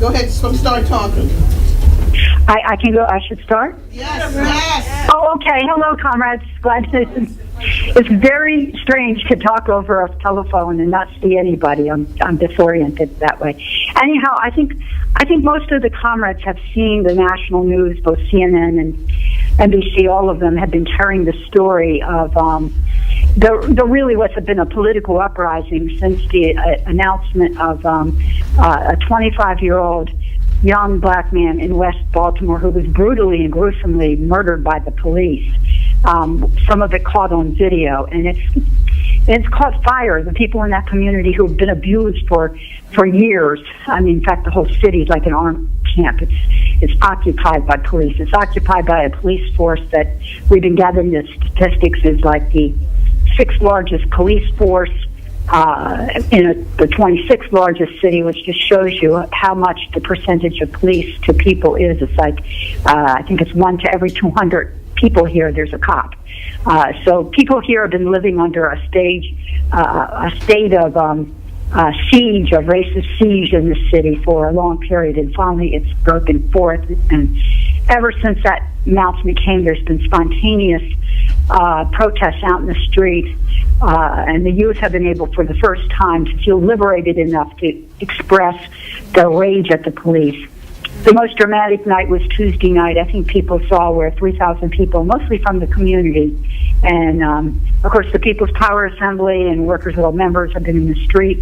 Go ahead, start talking. I can go. I should start? Yes. Oh, okay. Hello, comrades. Glad to. It's very strange to talk over a telephone and not see anybody. I'm disoriented that way. Anyhow, I think most of the comrades have seen the national news, both CNN and NBC. All of them have been carrying the story of there really was been a political uprising since the announcement of a 25-year-old young black man in West Baltimore who was brutally and gruesomely murdered by the police. Some of it caught on video, and it's caught fire. The people in that community who have been abused for years. I mean, in fact, the whole city is like an armed camp. It's occupied by police. It's occupied by a police force that we've been gathering the statistics is like the 6th largest police force in the 26th largest city, which just shows you how much the percentage of police to people is. It's like, I think it's 1 to every 200 people here, there's a cop. So people here have been living under a state of siege, of racist siege in the city for a long period, and finally it's broken forth. And ever since that announcement came, there's been spontaneous protests out in the street, and the youth have been able for the first time to feel liberated enough to express their rage at the police. The most dramatic night was Tuesday night. I think people saw where 3,000 people, mostly from the community, and of course the People's Power Assembly and Workers' World members have been in the street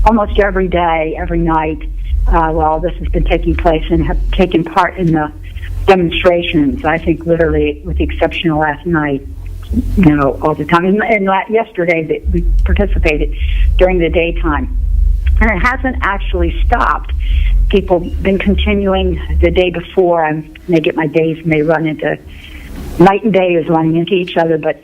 almost every day, every night, while this has been taking place, and have taken part in the demonstrations, I think literally with the exception of last night, all the time. And yesterday we participated during the daytime. And it hasn't actually stopped. People have been continuing the day before. They get my days and they run into, night and day is running into each other, but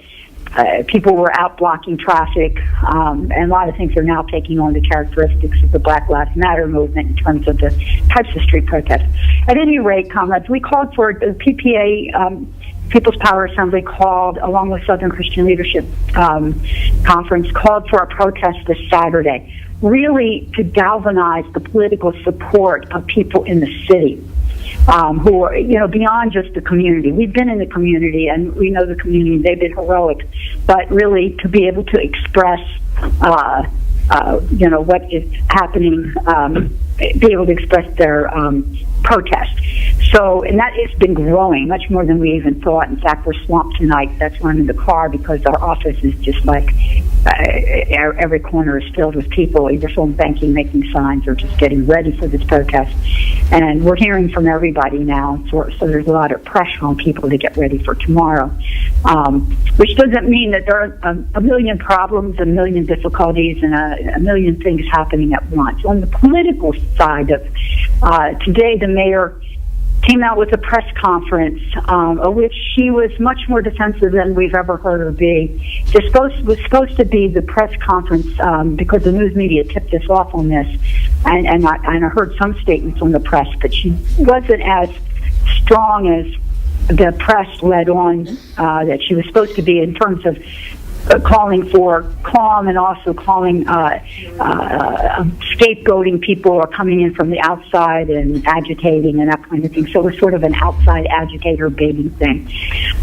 people were out blocking traffic, and a lot of things are now taking on the characteristics of the Black Lives Matter movement in terms of the types of street protests. At any rate, comrades, we called for the PPA, People's Power Assembly called, along with Southern Christian Leadership Conference, called for a protest this Saturday, really to galvanize the political support of people in the city. Who are, beyond just the community. We've been in the community and we know the community, they've been heroic, but really to be able to express, what is happening, be able to express their protest. So, and that has been growing much more than we even thought. In fact, we're swamped tonight. That's why I'm in the car, because our office is just like every corner is filled with people, either phone banking, making signs, or just getting ready for this protest. And we're hearing from everybody now, so there's a lot of pressure on people to get ready for tomorrow, which doesn't mean that there are a million problems, a million difficulties, and a million things happening at once. On the political side of today, the mayor came out with a press conference, of which she was much more defensive than we've ever heard her be. It was supposed to be the press conference because the news media tipped us off on this, and I heard some statements from the press, but she wasn't as strong as the press led on that she was supposed to be in terms of calling for calm, and also calling scapegoating people who are coming in from the outside and agitating and that kind of thing. So it was sort of an outside agitator baiting thing.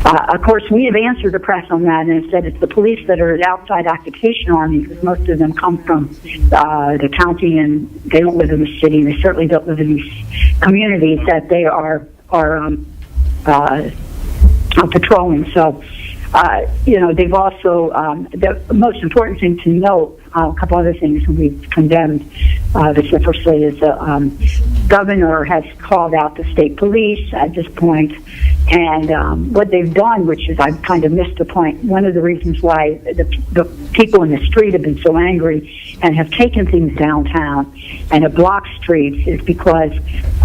Of course, we have answered the press on that and said it's the police that are the outside occupation army, because most of them come from the county and they don't live in the city, and they certainly don't live in these communities that they are patrolling. So they've also, the most important thing to note, a couple other things we've condemned vociferously, is the governor has called out the state police at this point, and what they've done, which is, I've kind of missed the point, one of the reasons why the people in the street have been so angry and have taken things downtown and have blocked streets is because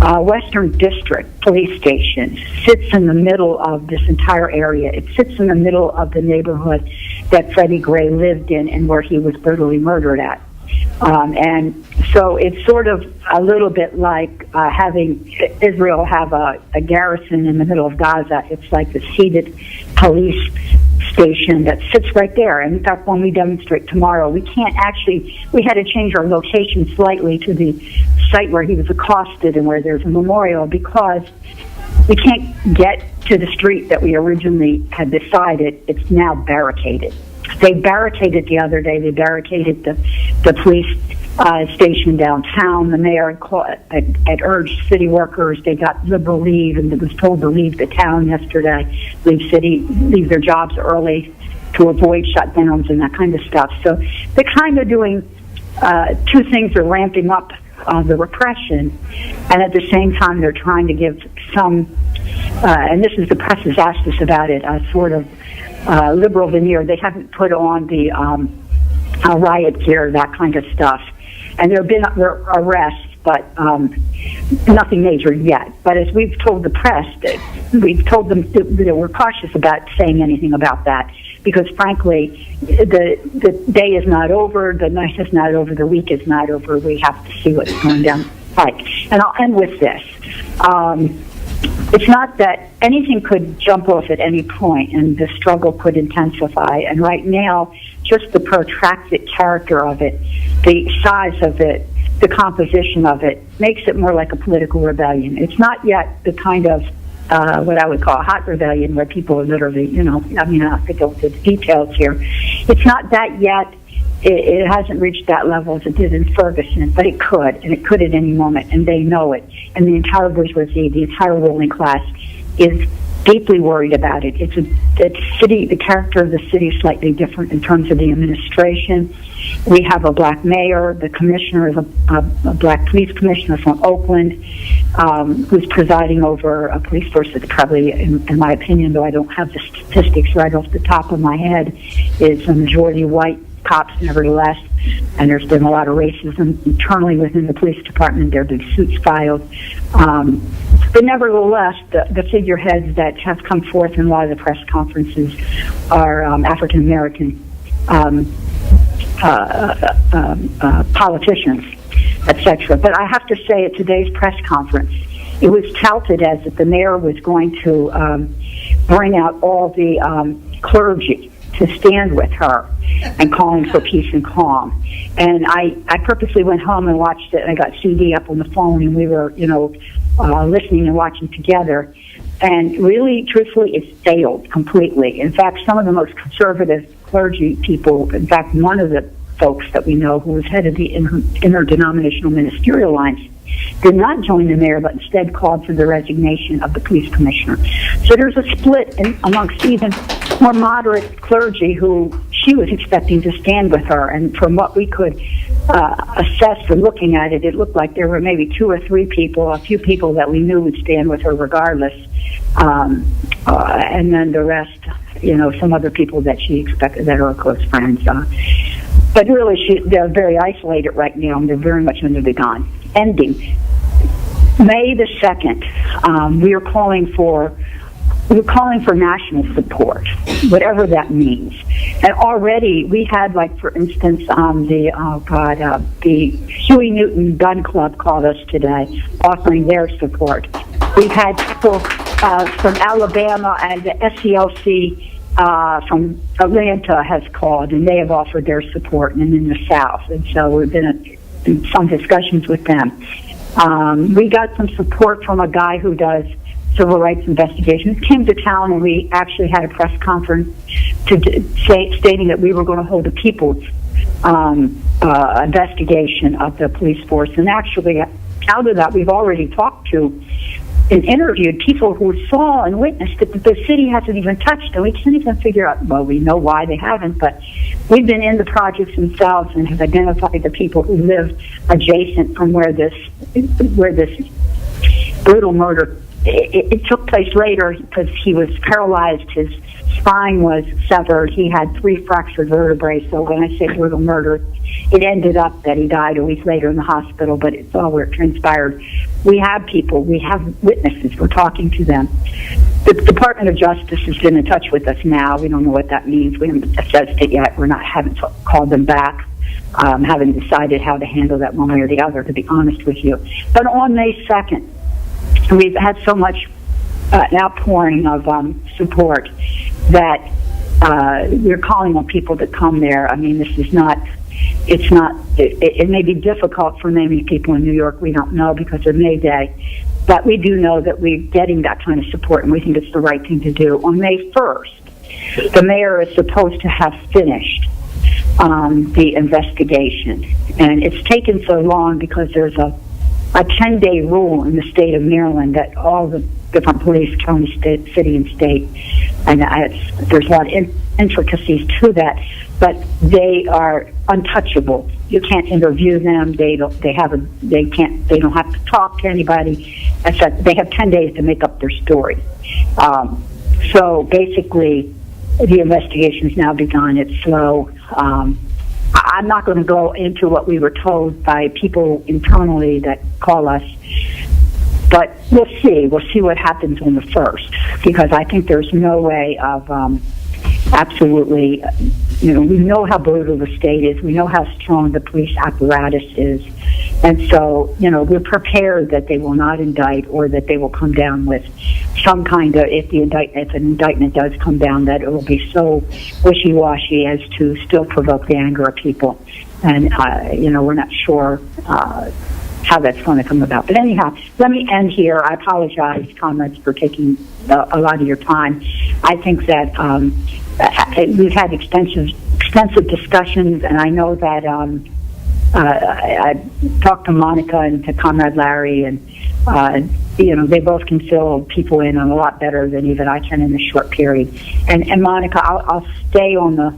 Western District Police Station sits in the middle of this entire area. It sits in the middle of the neighborhood that Freddie Grey lived in and where he was brutally murdered at. And so it's sort of a little bit like having Israel have a garrison in the middle of Gaza. It's like the seated police station that sits right there. And in fact, when we demonstrate tomorrow, we had to change our location slightly to the site where he was accosted and where there's a memorial, because we can't get to the street that we originally had decided. It's now barricaded. They barricaded the other day. They barricaded the police station downtown. The mayor had urged city workers. They got liberal leave and was told to leave the town yesterday, leave their jobs early to avoid shutdowns and that kind of stuff. So they're kind of doing two things. They're ramping up the repression, and at the same time they're trying to give some, and this is the press has asked us about it, a sort of liberal veneer. They haven't put on the riot gear, that kind of stuff. And there have been arrests, but nothing major yet. But as we've told the press, we've told them that we're cautious about saying anything about that, because frankly, the day is not over, the night is not over, the week is not over. We have to see what's going down the pike. And I'll end with this. It's not that anything could jump off at any point and the struggle could intensify. And right now, just the protracted character of it, the size of it, the composition of it, makes it more like a political rebellion. It's not yet the kind of what I would call a hot rebellion where people are literally, I don't have to go into the details here. It's not that yet. It hasn't reached that level as it did in Ferguson, but it could, and it could at any moment, and they know it. And the entire bourgeoisie, the entire ruling class, is deeply worried about it. The character of the city is slightly different in terms of the administration. We have a black mayor. The commissioner is a black police commissioner from Oakland, who's presiding over a police force that's probably, in my opinion, though I don't have the statistics right off the top of my head, is a majority white cops, nevertheless, and there's been a lot of racism internally within the police department. There have been suits filed. But nevertheless, the figureheads that have come forth in a lot of the press conferences are African-American politicians, etc. But I have to say, at today's press conference, it was touted as that the mayor was going to bring out all the clergy to stand with her and calling for peace and calm. And I purposely went home and watched it, and I got CD up on the phone, and we were, listening and watching together. And really, truthfully, it failed completely. In fact, some of the most conservative clergy people, in fact, one of the folks that we know who was head of the interdenominational ministerial alliance, did not join the mayor, but instead called for the resignation of the police commissioner. So there's a split amongst even more moderate clergy who she was expecting to stand with her. And from what we could assess from looking at it, it looked like there were maybe two or three people, a few people that we knew would stand with her regardless. And then the rest, some other people that she expected that are her close friends. But really, they're very isolated right now, and they're very much under the gun. Ending. May the 2nd, we're calling for national support, whatever that means. And already we had, for instance, the Huey Newton Gun Club called us today, offering their support. We've had people from Alabama, and the SCLC from Atlanta has called, and they have offered their support, and in the South. And so we've been in some discussions with them. We got some support from a guy who does civil rights investigations. He came to town, and we actually had a press conference stating that we were going to hold a people's investigation of the police force. And actually, out of that, we've already talked to and interviewed people who saw and witnessed that the city hasn't even touched, and we can't even figure out, well, we know why they haven't, but we've been in the projects themselves and have identified the people who live adjacent from where this brutal murder, it took place later because he was paralyzed, his spine was severed, he had 3 fractured vertebrae, so when I say brutal murder, it ended up that he died a week later in the hospital, but it's all where it transpired. We have people, we have witnesses, we're talking to them. The Department of Justice has been in touch with us now. We don't know what that means. We haven't assessed it yet. Haven't called them back. Haven't decided how to handle that one way or the other, to be honest with you. But on May 2nd, we've had so much an outpouring of support that we're calling on people to come there. I mean, this is not it's not, it may be difficult for many people in New York. We don't know because of May Day. But we do know that we're getting that kind of support, and we think it's the right thing to do. On May 1st, the mayor is supposed to have finished the investigation. And it's taken so long because there's a 10-day rule in the state of Maryland that all the different police, county, state, city, and state, and there's a lot of intricacies to that, but they are untouchable. You can't interview them. They don't have to talk to anybody. Except they have 10 days to make up their story. So basically, the investigation has now begun. It's slow. I'm not going to go into what we were told by people internally that call us, but we'll see. We'll see what happens on the 1st, because I think there's no way of absolutely, we know how brutal the state is. We know how strong the police apparatus is. And so, we're prepared that they will not indict, or that they will come down with some kind of, if an indictment does come down, that it will be so wishy-washy as to still provoke the anger of people. And, we're not sure how that's going to come about. But anyhow, let me end here. I apologize, comrades, for taking a lot of your time. I think that we've had extensive discussions, and I know that I talked to Monica and to Comrade Larry, and they both can fill people in on a lot better than even I can in a short period. And Monica, I'll stay on the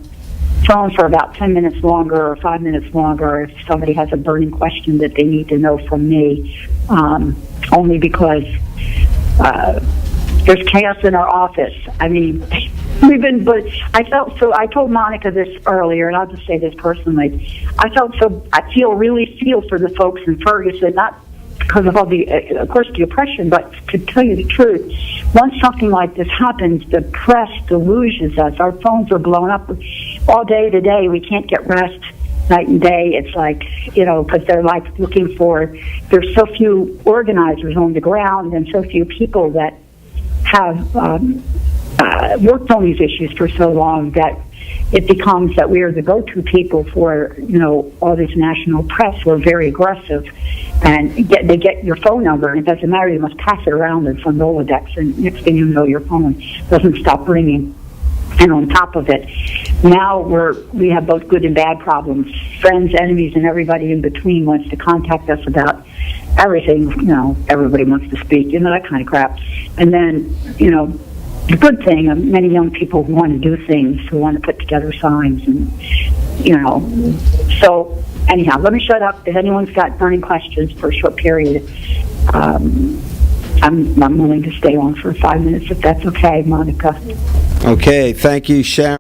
phone for about 10 minutes longer or 5 minutes longer if somebody has a burning question that they need to know from me, only because there's chaos in our office. I mean, I told Monica this earlier, and I'll just say this personally. I really feel for the folks in Ferguson, not because of all of course, the oppression, but to tell you the truth, once something like this happens, the press delusions us. Our phones are blown up all day today. We can't get rest night and day. It's like, because they're like looking for, there's so few organizers on the ground and so few people that have worked on these issues for so long that it becomes that we are the go-to people for, all these national press. We're very aggressive, and they get your phone number, and it doesn't matter. You must pass it around in some Rolodex, and next thing you know, your phone doesn't stop ringing. And on top of it, now we have both good and bad problems. Friends, enemies, and everybody in between wants to contact us about everything. Everybody wants to speak, that kind of crap. And then, the good thing, many young people who want to do things, who want to put together signs, and, So, anyhow, let me shut up. If anyone's got burning questions for a short period, I'm willing to stay on for 5 minutes, if that's okay, Monica. Okay, thank you, Sharon.